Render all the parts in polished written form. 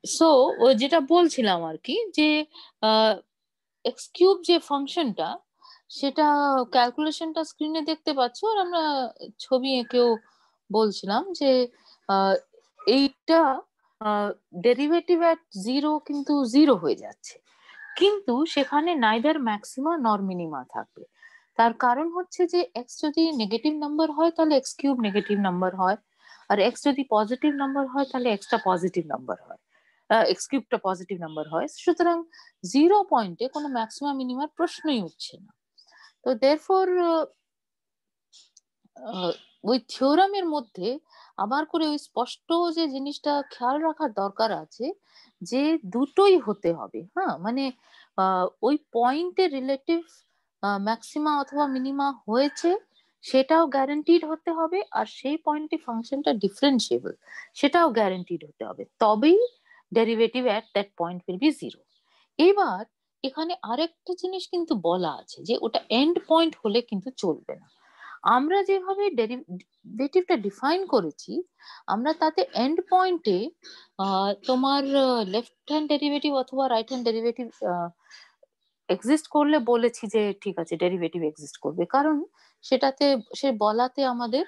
So ওই যেটা বলছিলাম আর কি, যে এক্স কিউব যে ফাংশনটা, সেটা ক্যালকুলেশনটা স্ক্রিনে দেখতে পাচ্ছ, আর আমরা ছবি এঁকেও বলছিলাম যে আহ, এইটা ডেরিভেটিভ অ্যাট জিরো কিন্তু জিরো হয়ে যাচ্ছে, কিন্তু সেখানে নাইদার ম্যাক্সিমা নর মিনিমা থাকবে। তার কারণ হচ্ছে যে এক্স যদি নেগেটিভ নাম্বার হয় তাহলে এক্স কিউব নেগেটিভ নাম্বার হয়, আর এক্স যদি পজিটিভ নাম্বার হয় তাহলে এক্সটা পজিটিভ নাম্বার হয়, এক্স কিউবটা পজিটিভ নাম্বার হয়। সুতরাং জিরো পয়েন্টে কোনো ম্যাক্সিমাম মিনিমার প্রশ্নই উঠছে না। তো দেরফর ওই থিওরামের মধ্যে আবার করে ওই স্পষ্ট যে জিনিসটা খেয়াল রাখার দরকার আছে, যে দুটোই হতে হবে। হ্যাঁ, মানে ওই পয়েন্টে রিলেটিভ ম্যাক্সিমা অথবা মিনিমা হয়েছে সেটাও গ্যারান্টিড হতে হবে, আর সেই পয়েন্টে ফাংশনটা ডিফারেন্সিয়েবল সেটাও গ্যারান্টিড হতে হবে, তবেই derivative at that point will be zero. এবার এখানে আরেকটা জিনিস কিন্তু বলা আছে, যে ওটা এন্ড পয়েন্ট হলে কিন্তু চলবে না। আমরা যেভাবে ডেরিভেটিভটা ডিফাইন করেছি, আমরা তাতে এন্ড পয়েন্টে তোমার লেফট হ্যান্ড ডেরিভেটিভ অথবা রাইট হ্যান্ড ডেরিভেটিভ এক্সিস্ট করলে বলেছি যে ঠিক আছে ডেরিভেটিভ এক্সিস্ট করবে, কারণ সেটাতে সে বলাতে আমাদের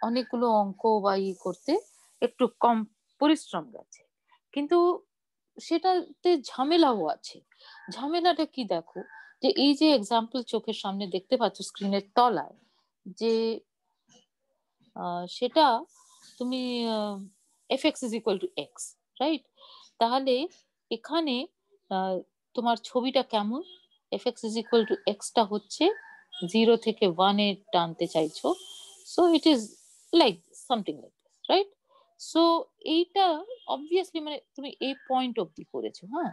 অনেকগুলো অঙ্ক বা ই করতে একটু কম পরিশ্রম গেছে, কিন্তু সেটাতে ঝামেলাও আছে। ঝামেলাটা কি দেখো, যে এই যে এক্সাম্পল চোখের সামনে দেখতে পাচ্ছ স্ক্রিনের তলায়, যে সেটা তুমি F x is equal two x, right? তাহলে এখানে তোমার ছবিটা কেমন? F x is equal two extra হচ্ছে জিরো থেকে ওয়ানে টানতে চাইছো, so it is like something like this, right? So এইটা অবভিয়াসলি মানে তুমি এই পয়েন্ট অব্দি করেছো, হ্যাঁ?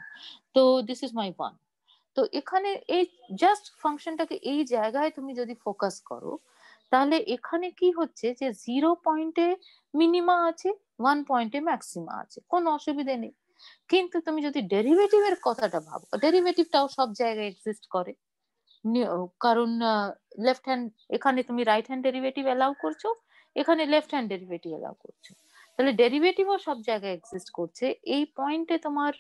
তো দিস ইজ মাই ওয়ান। তো এখানে এই জাস্ট ফাংশনটাকে এই জায়গায় তুমি যদি ফোকাস করো, তাহলে এখানে কি হচ্ছে, যে জিরো পয়েন্টে মিনিমা আছে, ওয়ান পয়েন্টে ম্যাক্সিমা আছে, কোনো অসুবিধে নেই। কিন্তু তুমি যদি ডেরিভেটিভের কথাটা ভাবো, ডেরিভেটিভটাও সব জায়গায় এক্সিস্ট করে, কারণ লেফট হ্যান্ড, এখানে তুমি রাইট হ্যান্ড ডেরিভেটিভ অ্যালাউ করছো, এখানে লেফট হ্যান্ড ডেরিভেটিভ অ্যালাউ করছো, তাহলে ডেরিভেটিভও সব জায়গায় এক্সিস্ট করছে। এই পয়েন্টে তোমার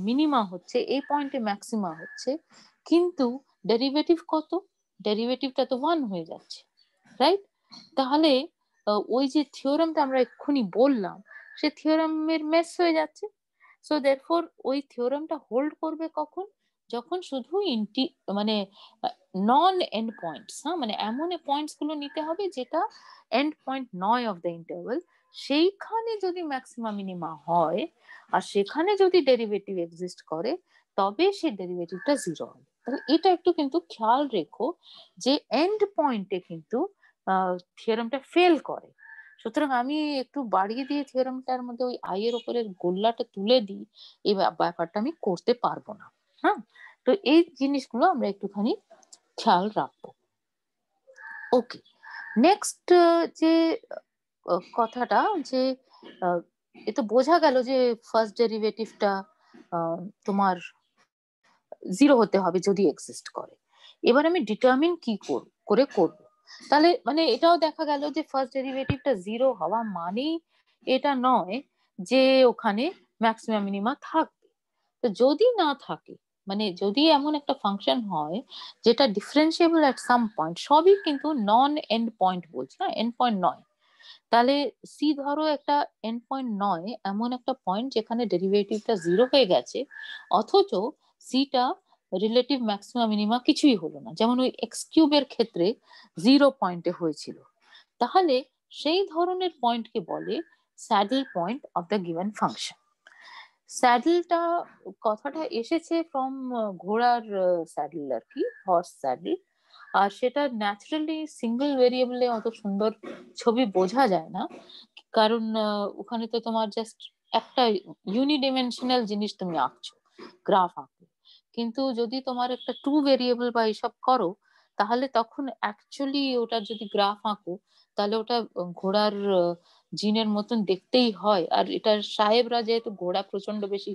মিনিমা হচ্ছে, এই পয়েন্টে ম্যাক্সিমা হচ্ছে, কিন্তু ডেরিভেটিভ কত? ডেরিভেটিভটা তো ওয়ান হয়ে যাচ্ছে, রাইট? তাহলে ওই যে থিওরামটা আমরা এক্ষুনি বললাম, সে থিওরামের মেস হয়ে যাচ্ছে। সো দেয়ারফর ওই থিওরামটা হোল্ড করবে কখন? যখন শুধু মানে নন এন্ড পয়েন্টস, হ্যাঁ, মানে এমন পয়েন্টস গুলো নিতে হবে যেটা এন্ড পয়েন্ট নয় অফ দ্য ইন্টারভেল, সেইখানে যদি ম্যাক্সিমা মিনিমা হয় আর সেখানে যদি ডেরিভেটিভ এক্সিস্ট করে, তবে সেই ডেরিভেটিভটা জিরো হবে। তাহলে এটা একটু কিন্তু খেয়াল রেখো, যে এন্ড পয়েন্টে কিন্তু থিওরামটা ফেল করে। সুতরাং আমি একটু বাড়িয়ে দিয়ে থিওরামটার মধ্যে ওই আই এর উপরে গোল্লাটা তুলে দিই, এই ব্যাপারটা আমি করতে পারবো না। হ্যাঁ, তো এই জিনিসগুলো আমরা একটুখানি খেয়াল রাখবো। ওকে, নেক্সট যে কথাটা, যে এ তো বোঝা গেল যে ফার্স্ট ডেরিভেটিভটা তোমার জিরো হতে হবে যদি এক্সিস্ট করে। এবার আমি ডিটারমিন কি করে করব? তাহলে মানে এটাও দেখা গেল যে ফার্স্ট ডেরিভেটিভটা জিরো হওয়া মানেই এটা নয় যে ওখানে ম্যাক্সিমাম মিনিমা থাকবে। তো যদি না থাকে, মানে যদি এমন একটা ফাংশন হয় যেটা ডিফারেন্সিয়েবল এট সাম পয়েন্ট, সবই কিন্তু নন এন্ড পয়েন্ট বলছে, না এন্ড পয়েন্ট নয়, তাহলে সি ধরো একটা এন্ড পয়েন্ট নয়, এমন একটা পয়েন্ট যেখানে ডেরিভেটিভটা জিরো হয়ে গেছে, অথচ সিটা রিলেটিভ ম্যাক্সিমা মিনিমা কিছুই হলো না, যেমন ওই এক্স কিউবের ক্ষেত্রে জিরো পয়েন্টে হয়েছিল। তাহলে সেই ধরনের পয়েন্টকে বলে saddle point of the given function. স্যাডলটা কথাটা এসেছে ফ্রম ঘোড়ার স্যাডল আর কি, হর্স স্যাডল। আর সেটা ন্যাচারালি সিঙ্গেল ভেরিয়েবলে অত সুন্দর ছবি বোঝা যায় না, কারণ ওখানে তো তোমার জাস্ট একটা ইউনিডিমেনশনাল জিনিস তুমি আঁকছো, গ্রাফ আঁকো। কিন্তু যদি তোমার একটা টু ভেরিয়েবল বা এইসব করো, তাহলে তখন অ্যাকচুয়ালি ওটা যদি গ্রাফ আঁকো, তাহলে ওটা ঘোড়ার জিনের মতন দেখতেই হয়। আর এটা সাহেবরা যেহেতু ঘোড়া প্রচন্ড বেশি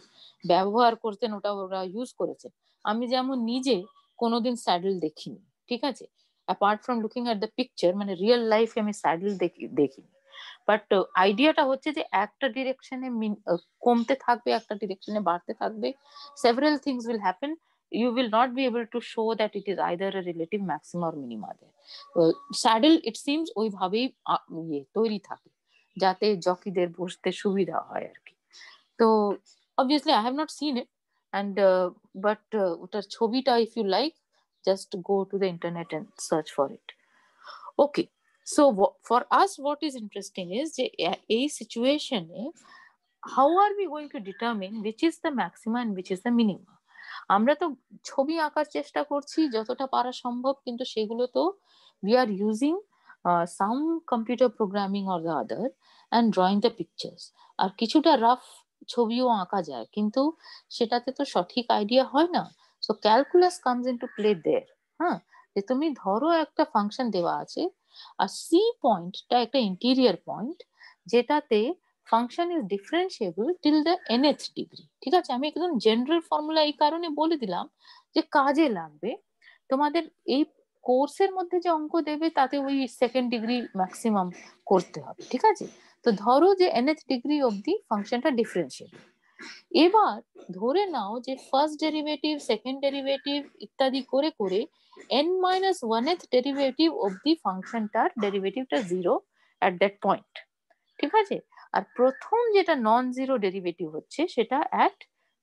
ব্যবহার করতেন, ওটা ওরা ইউজ করেছে। আমি যেমন নিজে কোনোদিন স্যাডেল দেখিনি, ঠিক আছে, apart from looking at the picture, মানে রিয়েল লাইফে আমি স্যাডেল দেখিনি। বাট আইডিয়াটা হচ্ছে যে একটা ডিরেকশনে কমতে থাকবে, একটা ডিরেকশনে বাড়তে থাকবে, several things will happen. You will not be able to show that it is either a relative maxima or minima there. Saddle it seems ওইভাবেই তৈরি থাকে যাতে জকিদের বসতে সুবিধা হয় আর কি। তো obviously I have not seen it, and but ওটার ছবিটা if you like just go to the internet and search for it. Okay, so for us what is interesting is যে এই সিচুয়েশনে how are we going to determine which is the maxima and which is the minima? আমরা তো ছবি আঁকার চেষ্টা করছি যতটা পারা সম্ভব, কিন্তু সেগুলো তো we are using some computer programming or the other and drawing the pictures. আর কিছুটা রাফ ছবিও আঁকা যায়, কিন্তু সেটাতে তো সঠিক আইডিয়া হয় না। So calculus comes into play দেয়ার। হ্যাঁ, যে তুমি ধরো একটা ফাংশন দেওয়া আছে, আর সি পয়েন্টটা একটা ইন্টিরিয়ার পয়েন্ট যেটাতে function is differentiable till the nth degree. ঠিক আছে, আমি একদম জেনারেল ফর্মুলা এই কারণে বলে দিলাম যে কাজে লাগবে তোমাদের। এই কোর্সের মধ্যে যে অঙ্ক দেবে তাতে ওই সেকেন্ড ডিগ্রি ম্যাক্সিমাম করতে হবে। ঠিক আছে, তো ধরো যে nth ডিগ্রি অবধি ফাংশনটা ডিফারেন্সিয়েবল। এবার ধরে নাও যে ফার্স্ট ডেরিভেটিভ, সেকেন্ড ডেরিভেটিভ ইত্যাদি করে করে n-1th ডেরিভেটিভ অবধি ফাংশনটার ডেরিভেটিভটা জিরো অ্যাট দ্যাট পয়েন্ট। ঠিক আছে, আর প্রথম যেটা নন জিরো ডেরিভেটিভ হচ্ছে সেটা অ্যাট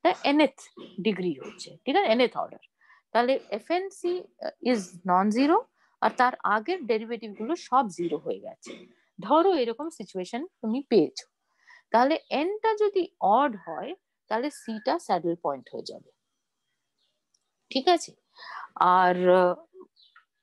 দ্য nth ডিগ্রি হচ্ছে। ঠিক আছে, nth অর্ডার। তাহলে এফএনসি ইজ নন জিরো, আর তার আগের ডেরিভেটিভ গুলো সব জিরো হয়ে গেছে। ধরো এরকম সিচুয়েশন তুমি পেয়েছো, তাহলে এনটা যদি অড হয় তাহলে সিটা স্যাডেল পয়েন্ট হয়ে যাবে। ঠিক আছে, আর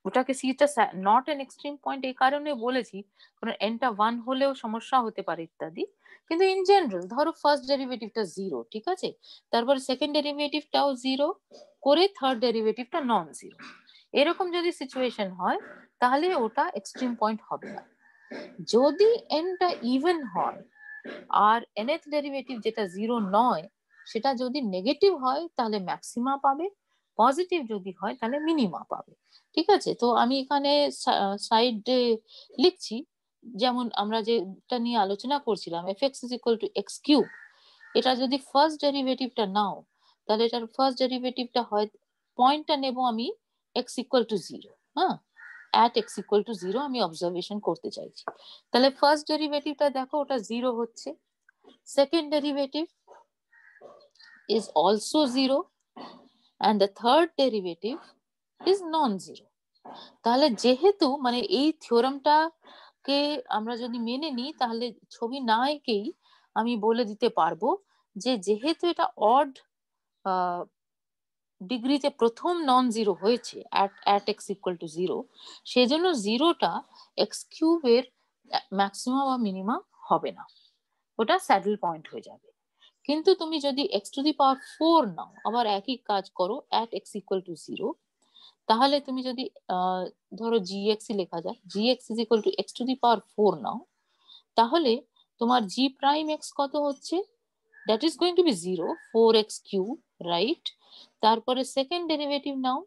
ওটাকে সিটা নট এন এক্সট্রিম পয়েন্ট এই কারণে বলেছি কারণ এনটা 1 হলেও সমস্যা হতে পারে ইত্যাদি। কিন্তু ইন জেনারেল ধরো ফার্স্ট ডেরিভেটিভটা জিরো, ঠিক আছে, তারপর সেকেন্ড ডেরিভেটিভটাও জিরো করে থার্ড ডেরিভেটিভটা নন জিরো, এরকম যদি সিচুয়েশন হয় তাহলে ওটা এক্সট্রিম পয়েন্ট হবে না। যদি এনটা ইভেন হয় আর nth ডেরিভেটিভ যেটা জিরো নয় সেটা যদি নেগেটিভ হয় তাহলে ম্যাক্সিমা পাবে, পজিটিভ যদি হয় তাহলে মিনিমা পাবে। ঠিক আছে, তো আমি এখানে সাইডে লিখছি, যেমন আমরা যেটা নিয়ে আলোচনা করছিলাম fx is equal to x cube, এটা যদি ফার্স্ট ডেরিভেটিভটা নাও তাহলে এটার ফার্স্ট ডেরিভেটিভটা হয়, পয়েন্টটা নেব আমি x equal to 0, হ্যাঁ, at x equal to 0 আমি অবজারভেশন করতে চাইছি। তাহলে ফার্স্ট ডেরিভেটিভটা দেখো ওটা 0 হচ্ছে, second derivative is also 0 and the third derivative is non-zero. তাহলে যেহেতু মানে এই থিওরামটাকে আমরা যদি মেনে নিই তাহলে ছবি না এঁকেই আমি বলে দিতে পারবো যে যেহেতু এটা অড ডিগ্রিতে প্রথম নন জিরো হয়েছে at x equal to 0, সেজন্য জিরোটা এক্স কিউবের ম্যাক্সিমাম বা মিনিমাম হবে না, ওটা স্যাডেল পয়েন্ট হয়ে যাবে। কিন্তু তুমি যদি x টু দি পাওয়ার 4 নাও, আবার একই কাজ করো at x equal to 0, তাহলে তুমি যদি ধরো gx লেখা যায়, gx is equal to x to the power 4 নাও, তাহলে তোমার g prime x কত হচ্ছে, that is going to be 0, 4x cube, right? তারপরে second derivative now,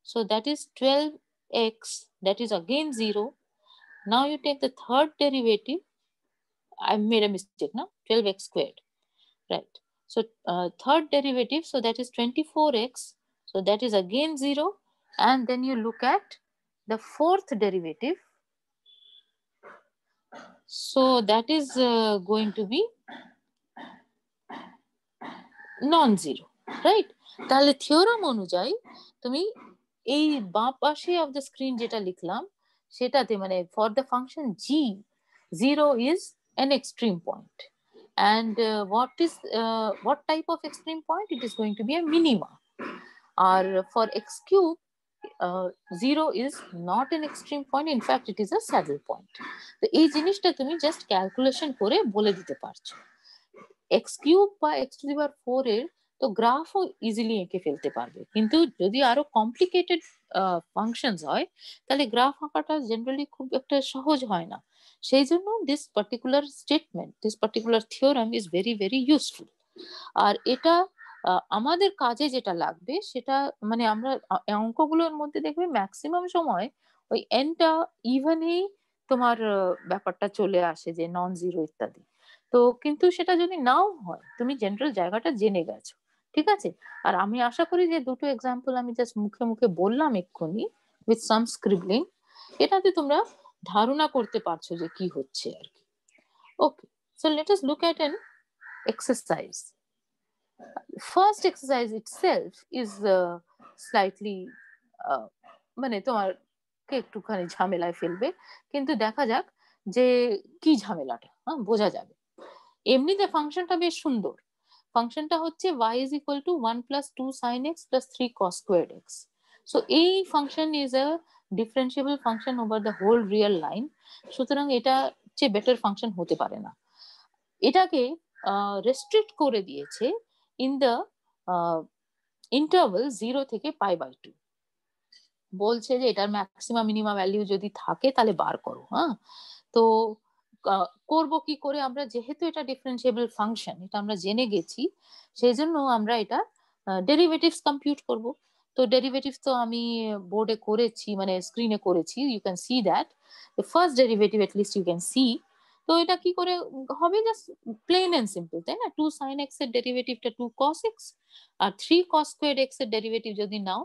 so that is 12x, that is again 0. Now you take the third derivative, I made a mistake now, 12x squared, right? So third derivative, so that is 24x, so that is again 0. And then you look at the fourth derivative, so that is going to be non-zero, right? তাহলে theorem অনুযায়ী তুমি এই বাঁ পাশে of the screen যেটা লিখলাম সেটাতে মানে for the function g, 0 is an extreme point, and what type of extreme point? It is going to be a minima. Or for x cube, 0 is not an extreme point, in fact it is a saddle point. তো এই জিনিসটা তুমি just calculation করে বলে দিতে পারছো। X cube বা x to the পাওয়ার 4 এর তো গ্রাফও ইজিলি এঁকে ফেলতে পারবে, কিন্তু যদি আরো কমপ্লিকেটেড ফাংশনস হয় তাহলে গ্রাফ আঁকাটা জেনারেলি খুব একটা সহজ হয় না। সেই জন্য this particular statement, this particular theorem is very very useful. আর এটা আমাদের কাজে যেটা লাগবে সেটা মানে আমরা অঙ্কগুলোর মধ্যে দেখবে ম্যাক্সিমাম সময় ওই এনটা ইভেনই তোমার ব্যাপারটা চলে আসে যে নন জিরো ইত্যাদি। তো কিন্তু সেটা যদি নাও হয়, তুমি জেনারেল জায়গাটা জেনে গেছো, ঠিক আছে। আর আমি আশা করি যে দুটো এক্সাম্পল আমি জাস্ট মুখে মুখে বললাম এক্ষুনি উইথ সাম স্ক্রিবলিং, এটাতে তোমরা ধারণা করতে পারছো যে কি হচ্ছে আর কি। Okay, so let us look at an exercise. First exercise itself is slightly মানে তোমারকে একটুখানি ঝামেলায় ফেলবে, কিন্তু দেখা যাক যে কি ঝামেলাটা, বোঝা যাবে। এমনিতে ফাংশনটা বেশ সুন্দর। ফাংশনটা হচ্ছে y is equal to 1 plus 2 sin x plus 3 cos squared x. So এই function is a differentiable function over the whole real line. সুতরাং এটা চেয়ে বেটার ফাংশন হতে পারে না। এটাকে রেস্ট্রিক্ট করে দিয়েছে ইন দ্য ইন্টারভাল 0 থেকে π/2। বলছে যে এটার ম্যাক্সিমাম মিনিমাম ভ্যালু যদি থাকে তাহলে বার করো। তো করব কি করে আমরা, যেহেতু এটা ডিফারেন্সিয়েবল ফাংশন, এটা আমরা জেনে গেছি, সেই জন্য আমরা এটা ডেরিভেটিভস কম্পিউট করব। তো ডেরিভেটিভস তো আমি বোর্ডে করেছি, মানে স্ক্রিনে করেছি, you can see that the first derivative at least you can see. তো এটা কি করে হবে, জাস্ট প্লেন এন্ড সিম্পল, তাই না? 2 sin x এর ডেরিভেটিভটা 2 cos x, আর 3 cos squared x এর ডেরিভেটিভ যদি নাও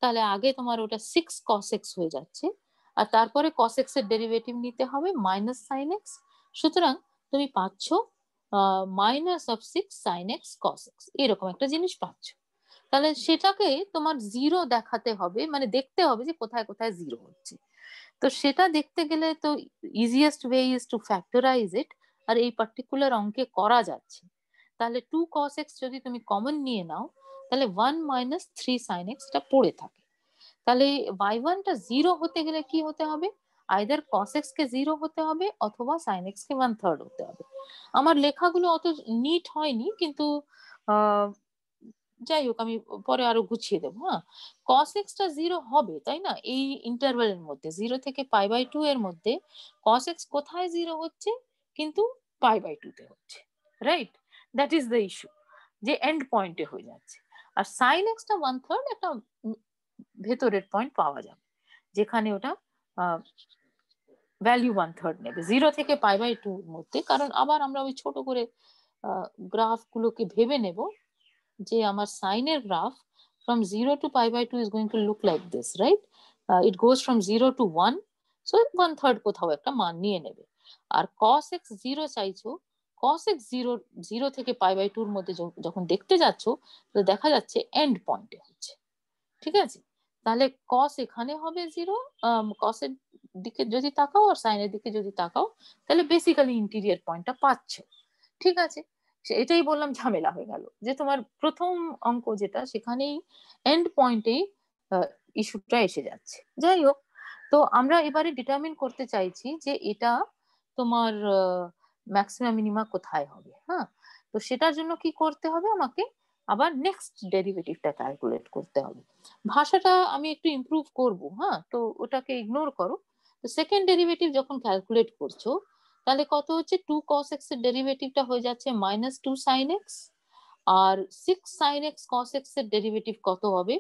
তাহলে আগে তোমার ওটা 6 cos x হয়ে যাচ্ছে, আর তারপরে cos x এর ডেরিভেটিভ নিতে হবে মাইনাস sin x। সুতরাং তুমি পাচ্ছ -6 sin x cos x, এরকম একটা জিনিস পাচ্ছ। তাহলে সেটাকে তোমার জিরো দেখাতে হবে, মানে দেখতে হবে যে কোথায় কোথায় জিরো হচ্ছে। তো সেটা দেখতে গেলে তো easiest way is to factorize it, আর এই পার্টিকুলার অঙ্কে করা যাচ্ছে। তাহলে 2 cos x যদি তুমি কমন নিয়ে নাও তাহলে 1 - 3 sin x টা পড়ে থাকে। তাহলে y1 টা জিরো হতে গেলে কি হতে হবে, আইদার cos x কে জিরো হতে হবে অথবা sin x কে 1/3 হতে হবে। আমার লেখাগুলো অত নিট হয়নি, কিন্তু যাই হোক আমি পরে আরো গুছিয়ে দেবো। cos x টা জিরো হবে, তাই না? এই ইন্টারভ্যালের মধ্যে 0 থেকে π/2 এর মধ্যে cos x কোথায় জিরো হচ্ছে, কিন্তু π/2 তে হচ্ছে, right? That is the issue, যে এন্ড পয়েন্টে হয়ে যাচ্ছে। আর sin x টা 1/3 একটা ভেতরের পয়েন্ট পাওয়া যাবে, যেখানে ওটা ভ্যালু 1/3 নেবে 0 থেকে π/2 এর মধ্যে। কারণ আবার আমরা ওই ছোট করে গ্রাফ গুলোকে ভেবে নেব যে আমার সাইনের graph from 0 to π/2 is going to look like this, right? It goes from 0 to 1, so 1/3 কোথাও একটা মান নিয়ে নেবে। আর cos x 0 চাইছো, cos x 0 থেকে π/2 এর মধ্যে যখন দেখতে যাচ্ছ তো দেখা যাচ্ছে এন্ড পয়েন্টে হচ্ছে, ঠিক আছে? তাহলে cos এখানে হবে 0, cos এর দিকে যদি তাকাও আর sin এর দিকে যদি তাকাও তাহলে বেসিক্যালি ইন্টিরিয়র পয়েন্টটা পাচ্ছ, ঠিক আছে? এটাই বললাম ঝামেলা হয়ে গেল, যে তোমার প্রথম অঙ্ক যেটা সেখানেই এন্ড পয়েন্টেই ইস্যুটা এসে যাচ্ছে। যাই হোক, তো আমরা এবারে ডিটারমিন করতে চাইছি যে এটা তোমার ম্যাক্সিমাম মিনিমা কোথায় হবে। তো সেটার জন্য কি করতে হবে, আমাকে আবার নেক্সট ডেরিভেটিভটা ক্যালকুলেট করতে হবে। ভাষাটা আমি একটু ইমপ্রুভ করব, তো ওটাকে ইগনোর করো। তো সেকেন্ড ডেরিভেটিভ যখন ক্যালকুলেট করছো তাহলে কত হচ্ছে, 2 cos x এর ডেরিভেটিভটা হয়ে যাচ্ছে -2 sin x, আর 6 sin x cos x এর ডেরিভেটিভ কত হবে,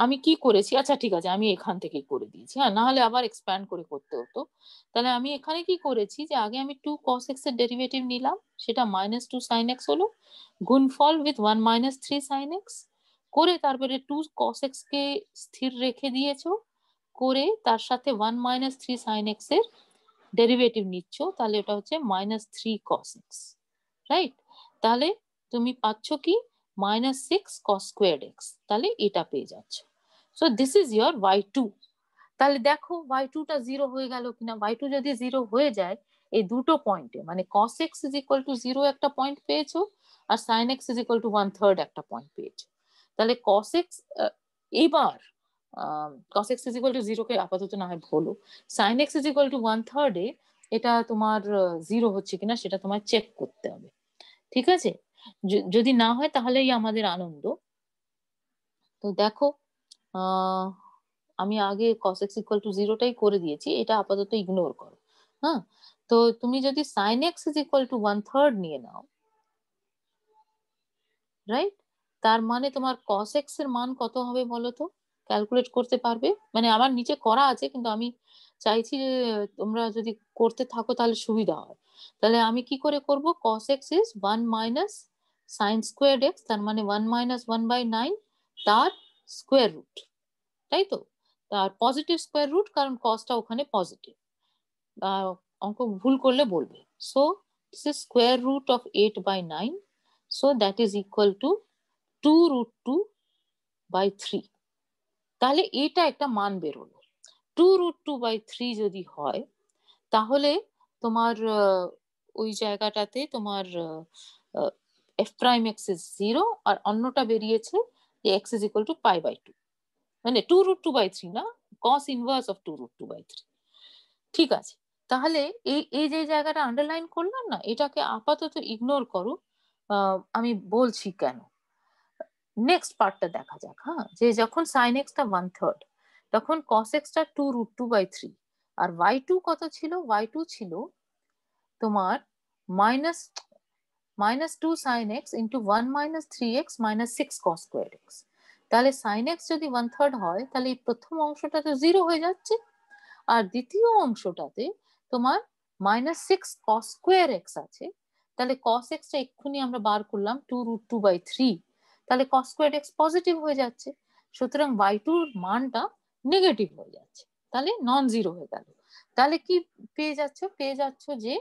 আমি কি করেছি, আচ্ছা ঠিক আছে আমি এখান থেকে করে দিয়েছি, না হলে আবার এক্সপ্যান্ড করে করতে হতো। তাহলে আমি এখানে কি করেছি যে আগে আমি 2 cos x এর ডেরিভেটিভ নিলাম, সেটা -2 sin x হলো, গুণফল উইথ 1 - 3 sin x করে, তারপরে 2 cos x কে স্থির রেখে দিয়েছো, করে তার সাথে 1 - 3 sin x এর ডেরিভেটিভ নিচ্ছ, তাহলে এটা হচ্ছে -3 cos x, রাইট? তাহলে তুমি পাচ্ছ কি -6 cos squared x, তাহলে এটা পেয়ে যাচ্ছ। So this is your y2। তাহলে দেখো y2 টা জিরো হয়ে গেল কিনা। y2 যদি জিরো হয়ে যায় এই দুটো পয়েন্টে, মানে cos x is equal to 0 একটা পয়েন্ট পেয়েছো, আর sin x is equal to 1/3 একটা পয়েন্ট পেয়েছো। তাহলে cos x এবার cos x is equal to 0 কে আপাতত না হয় ভুলো, sin x is equal to 1/3 এ এটা তোমার জিরো হচ্ছে কিনা সেটা তোমার চেক করতে হবে, ঠিক আছে? যদি না হয় তাহলেই আমাদের আনন্দ। তো দেখো আমি আগে cos x equal to 0 টাই করে দিয়েছি, এটা আপাতত ইগনোর করো। তো তুমি যদি sin x is equal to 1/3 নিয়ে নাও, রাইট, তার মানে তোমার cos x এর মান কত হবে বলো তো, ক্যালকুলেট করতে পারবে? মানে আমার নিচে করা আছে, কিন্তু আমি চাইছি যে তোমরা যদি করতে থাকো তাহলে সুবিধা হয়। তাহলে আমি কি করে করব? cos x is 1 minus sine square x, তার মানে 1 মাইনাস 1/9 তার স্কোয়ার রুট, তাই তো? তার পজিটিভ স্কোয়ার রুট, কারণ কসটা ওখানে পজিটিভ। অঙ্ক ভুল করলে বলবে। So this is square root of 8/9, so that is equal to 2√2/3। তাহলে এটা একটা মান বেরোলো। 2√2/3 যদি হয় তাহলে তোমার ওই জায়গাটাতে তোমার এফ প্রাইম এক্স ইজ 0, আর অন্যটা বেরিয়েছে যে এক্স ইজ ইকুয়াল টু π/2, মানে 2√2/3 না, cos ইনভার্স অফ 2√2/3। ঠিক আছে, তাহলে এই এই যে জায়গাটা আন্ডারলাইন করলাম না, এটাকে আপাতত ইগনোর করো, আমি বলছি কেন। নেক্সট পার্টটা দেখা যাক। হ্যাঁ, যে যখন সাইন এক্সটা 1/3, তখন কস এক্সটা 2√2/3, আর y2 কত ছিল? y2 ছিল তোমার minus -2 sin x into 1 minus 3x minus 6 cos square x. তাহলে সাইন এক্স যদি 1/3 হয়, তাহলে এই প্রথম অংশটাতে 0 হয়ে যাচ্ছে, আর দ্বিতীয় অংশটাতে তোমার -6 cos স্কোয়ার এক্স আছে। তাহলে cos এক্সটা এক্ষুনি আমরা বার করলাম 2√2/3, তাহলে cos স্কোয়ার এক্স পজিটিভ হয়ে যাচ্ছে, সুতরাং y2 এর মানটা নেগেটিভ হয়ে যাচ্ছে, তাহলে নন জিরো হয়ে গেল। তাহলে কি পেয়ে যাচ্ছ? পেয়ে যাচ্ছ যে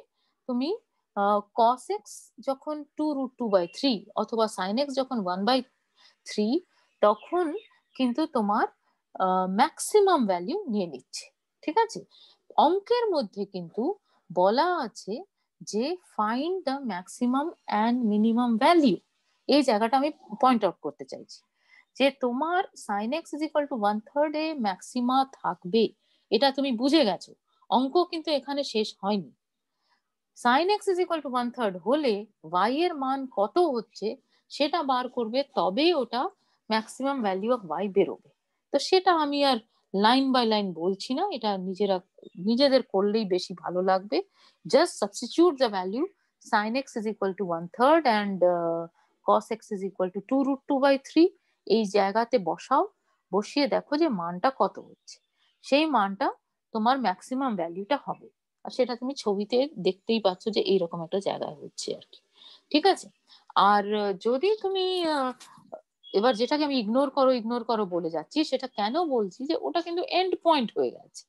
তুমি cos x যখন 2√2/3 অথবা sin x যখন 1/3, তখন কিন্তু তোমার ম্যাক্সিমাম ভ্যালু নিয়ে নিচ্ছে। ঠিক আছে, অঙ্কের মধ্যে কিন্তু বলা আছে যে find the maximum and minimum value. এই জায়গাটা আমি পয়েন্ট আউট করতে চাইছি যে তোমার sin x is equal two 1/3 A maxima থাকবে, এটা তুমি বুঝে গেছো। অঙ্ক কিন্তু এখানে শেষ হয়নি। sin x is equal two 1/3 হলে y এর মান কত হচ্ছে সেটা বার করবে, তবেই ওটা ম্যাক্সিমাম ভ্যালু অফ y বেরোবে। তো সেটা আমি আর লাইন বাই লাইন বলছি না, এটা নিজেদের করলেই বেশি ভালো লাগবে। Just substitute the value sin x is equal two 1/3 and cos x is equal to 2√2/3, এই জায়গাতে বসাও, বসিয়ে দেখো যে মানটা কত হচ্ছে, সেই মানটা তোমার ম্যাক্সিমাম ভ্যালুটা হবে। আর সেটা তুমি ছবিতে দেখতেই পাচ্ছ যে এইরকম একটা জায়গায় হচ্ছে আর কি। ঠিক আছে, আর যদি তুমি এবার যেটাকে আমি ইগনোর করো বলে যাচ্ছি, সেটা কেন বলছি যে ওটা কিন্তু এন্ড পয়েন্ট হয়ে গেছে।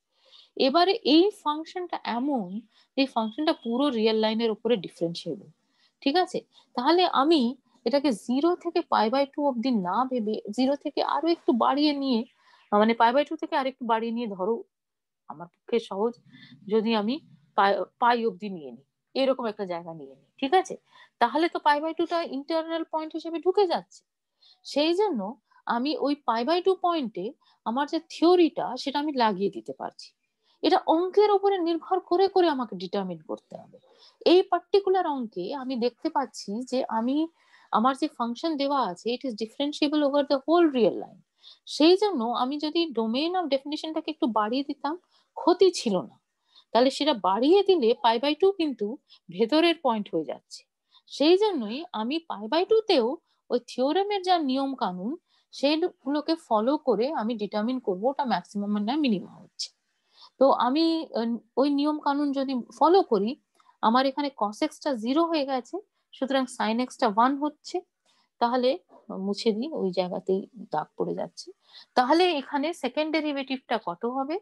এবারে এই ফাংশনটা এমন, এই ফাংশনটা পুরো রিয়েল লাইনের উপরে ডিফারেন্সিয়েবল। ঠিক আছে, তাহলে আমি এটাকে 0 থেকে π/2 অব্দি না ভেবে 0 থেকে আরো একটু বাড়িয়ে নিয়ে, মানে π/2 থেকে আরেকটু বাড়িয়ে নিয়ে, ধরো আমার পক্ষে সহজ যদি আমি পাই অব্দি নিয়ে নিই, এরকম একটা জায়গা নিয়ে নিই। ঠিক আছে, তাহলে তো π/2টা ইন্টারনাল পয়েন্ট হিসেবে ঢুকে যাচ্ছে। সেই জন্য আমি ওই π/2 পয়েন্টে আমার যে থিওরিটা সেটা আমি লাগিয়ে দিতে পারছি। এটা অঙ্কের উপরে নির্ভর করে করে আমাকে ডিটারমিন করতে হবে। এই পার্টিকুলার অঙ্কে আমি দেখতে পাচ্ছি যে আমার যে ফাংশন দেওয়া আছে, it is differentiable over the whole real line. সেই জন্য আমি যদি ডোমেইন অফ ডেফিনিশনটাকে একটু বাড়িয়ে দিতাম, ক্ষতি ছিল না। তাহলে সেটা বাড়িয়ে দিলে π/2 কিন্তু ভেতরের পয়েন্ট হয়ে যাচ্ছে। সেই জন্যই আমি π/2তেও ওই থিওরেমের যা নিয়ম কানুন সেগুলোকে ফলো করে আমি ডিটারমিন করবো ওটা ম্যাক্সিমাম না মিনিমাম হচ্ছে। তো আমি ওই নিয়ম কানুন যদি ফলো করি, আমার এখানে cos x টা 0 হয়ে গেছে, সুতরাং sin x টা 1 হচ্ছে। তাহলে মুছে দিই, ওই জায়গাতেই দাগ পড়ে যাচ্ছে। তাহলে এখানে সেকেন্ড ডেরিভেটিভটা কত হবে?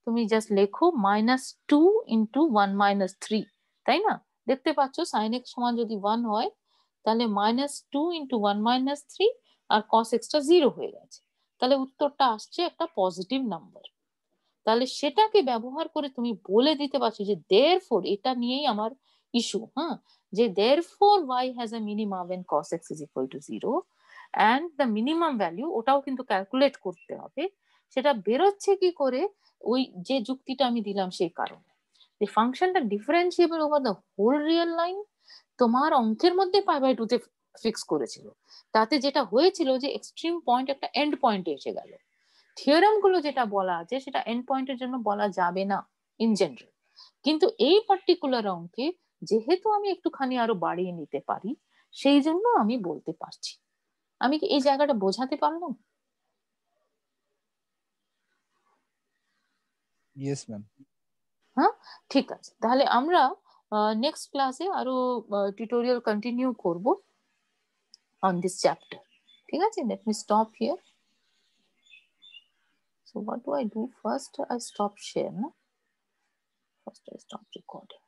তুমি জাস্ট লেখো -2 ইন্টু 1 মাইনাস 3, তাই না? দেখতে পাচ্ছ sin x সমান যদি 1 হয়, তাহলে -2 ইন্টু 1 মাইনাস 3, আর cos x টা 0 হয়ে গেছে, তাহলে উত্তরটা আসছে একটা পজিটিভ নাম্বার। তাহলে সেটাকে ব্যবহার করে তুমি বলে দিতে পারছো যে therefore, এটা নিয়েই আমার ইস্যু, হ্যাঁ, যে therefore y has a minima when cos x is equal to 0 and the minimum value, ওটাও কিন্তু ক্যালকুলেট করতে হবে। সেটা বেরোচ্ছে কি করে? ওই যে যুক্তিটা আমি দিলাম সেই কারণে, যে ফাংশনটা differentiable over the whole real line তোমার অঙ্কের মধ্যে π/2 তে ফিক্স করেছিল। তাতে যেটা হয়েছিল যে এক্সট্রিম পয়েন্ট একটা এন্ড পয়েন্টে এসে গেল। থিওরাম গুলো যেটা বলা আছে সেটা এন্ড পয়েন্টের জন্য বলা যাবে না ইন জেনারেল, কিন্তু এই পার্টিকুলার অঙ্কে যেহেতু আমি একটুখানি আরো বাড়িয়ে নিতে পারি, সেই জন্য আমি বলতে পারছি। আমি কি এই জায়গাটা বোঝাতে পারলাম? Yes ma'am. হ্যাঁ, ঠিক আছে। তাহলে আমরা নেক্সট ক্লাসে আরো টিউটোরিয়াল কন্টিনিউ করব on this chapter. ঠিক আছে, let me stop here. So what do I do first? I stop share, no? First I stop recording.